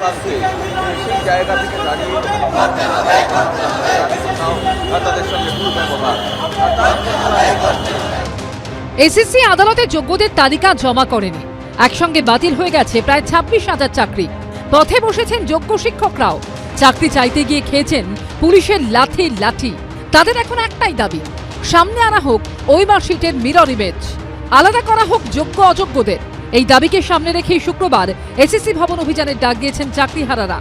প্রান্তে সেই জায়গা থেকে দাঁড়িয়ে তাদের সঙ্গে দুর্ব্যবহার। এসএসসি আদালতে যোগ্যদের তালিকা জমা করেনি, একসঙ্গে বাতিল হয়ে গেছে প্রায় 26,000 চাকরি। পথে বসেছেন যোগ্য শিক্ষকরাও, চাকরি চাইতে গিয়ে খেয়েছেন পুলিশের লাঠি। তাদের এখন একটাই দাবি, সামনে আনা হোক ওই মার্কশিটের মিরর ইমেজ, আলাদা করা হোক যোগ্য অযোগ্যদের। এই দাবিকে সামনে রেখেই শুক্রবার এসএসসি ভবন অভিযানের ডাক দিয়েছেন চাকরিহারারা।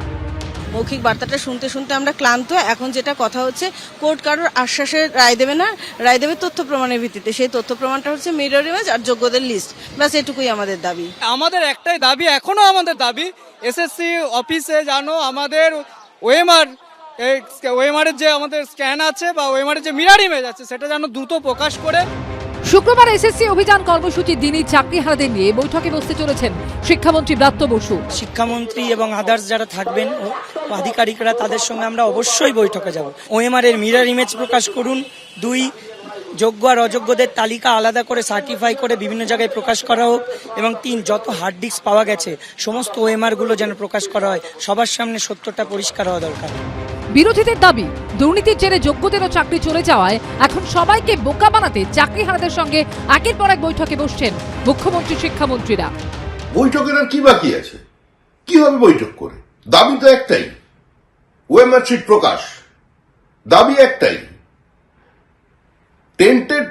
মৌখিক বার্তাটা শুনতে শুনতে আমরা ক্লান্ত। এখন যেটা কথা হচ্ছে, কোর্ট কারোর আশ্বাসে রায় দেবে না, রায় দেবে তথ্য প্রমাণের ভিত্তিতে। সেই তথ্য প্রমাণটা হচ্ছে মিরর ইমেজ আর যোগ্যদের লিস্ট। ব্যাস এটুকুই আমাদের দাবি। আমাদের একটাই দাবি, এখনো আমাদের দাবি, এসএসসি অফিসে জানো আমাদের ওএমআর-এর যে আমাদের স্ক্যান আছে বা ওএমআর-এর যে মিরর ইমেজ আছে সেটা যেন দ্রুত প্রকাশ করে। শুক্রবার এসএসসি অভিযান কর্মসূচির দিনই চাকরিহারাদের নিয়ে বৈঠকে বসতে চলেছেন শিক্ষামন্ত্রী ব্রাত্য বসু। শিক্ষামন্ত্রী এবং আদার্স যারা থাকবেন আধিকারিকরা, তাদের সঙ্গে আমরা অবশ্যই বৈঠকে যাব। ওএমআর এর মিরর ইমেজ প্রকাশ করুন। 2, যোগ্য আর অযোগ্যদের তালিকা আলাদা করে সার্টিফাই করে বিভিন্ন জায়গায় প্রকাশ করা হোক। এবং 3, যত হার্ড ডিস্ক পাওয়া গেছে সমস্ত ওএমআর গুলো যেন প্রকাশ করা হয়। সবার সামনে সত্যটা পরিষ্কার হওয়া দরকার। বিরোধীদের দাবি, দুর্নীতির জেরে যোগ্যদেরও চাকরি চলে যাওয়ায় এখন সবাইকে বোকা বানাতে চাকরিহারাদের সঙ্গে একের পর এক বৈঠকে বসছেন মুখ্যমন্ত্রী, শিক্ষামন্ত্রীরা। বৈঠকের আর কি বাকি আছে? কিভাবে বৈঠক করে? দাবি তো একটাই, ওএমআর শিট প্রকাশ। দাবি একটাই, টেন্টেড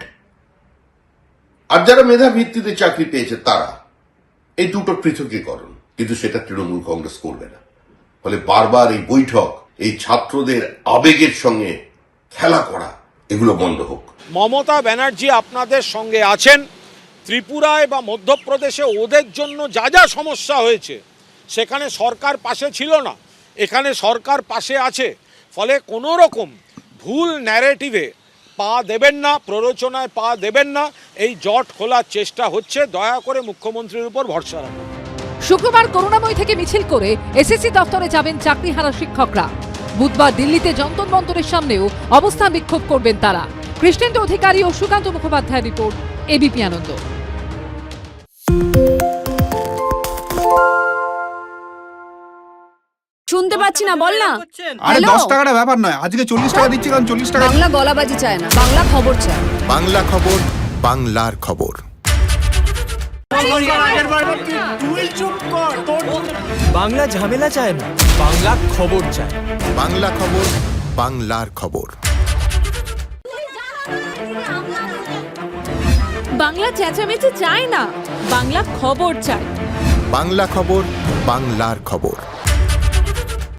আর যারা মেধা ভিত্তিতে চাকরি পেয়েছে তারা, এই দুটো পৃথকীকরণ। কিন্তু সেটা তৃণমূল কংগ্রেস করবে না। ফলে বারবার এই বৈঠক, এই ছাত্রদের আবেগের সঙ্গে খেলা করা, এগুলো বন্ধ হোক। মমতা ব্যানার্জি আপনাদের সঙ্গে আছেন। ত্রিপুরায় বা মধ্যপ্রদেশে ওদের জন্য যা যা সমস্যা হয়েছে সেখানে সরকার পাশে ছিল না, এখানে সরকার পাশে আছে। ফলে কোনো রকম ভুল ন্যারেটিভে পা দেবেন না, প্ররোচনায় পা দেবেন না। এই জট খোলার চেষ্টা হচ্ছে, দয়া করে মুখ্যমন্ত্রীর উপর ভরসা রাখুন। শুক্রবার করুণাময়ী থেকে মিছিল করে এসএসসি দফতরে যাবেন চাকরিহারা শিক্ষকরা। বুধবার দিল্লিতে যন্তর মন্তরের সামনেও অবস্থান বিক্ষোভ করবেন তারা। কৃষ্ণেন্দু অধিকারী ও সুকান্ত মুখোপাধ্যায়ের রিপোর্ট, এবিপি আনন্দ। শুনতে পাচ্ছি না, বল না। আরে 10 টাকাটা ব্যাপার নয়, আজকে 40 টাকা দিচ্ছি, কারণ 40 টাকা। বাংলা গলাবাজি চায় না, বাংলা খবর চায়। বাংলা খবর, বাংলার খবর। বাংলা ঝামেলা চায় না, বাংলা খবর চায়। বাংলা খবর, বাংলার খবর। বাংলা চেঁচামেচি চায় না, বাংলা খবর চায়। বাংলা খবর, বাংলার খবর।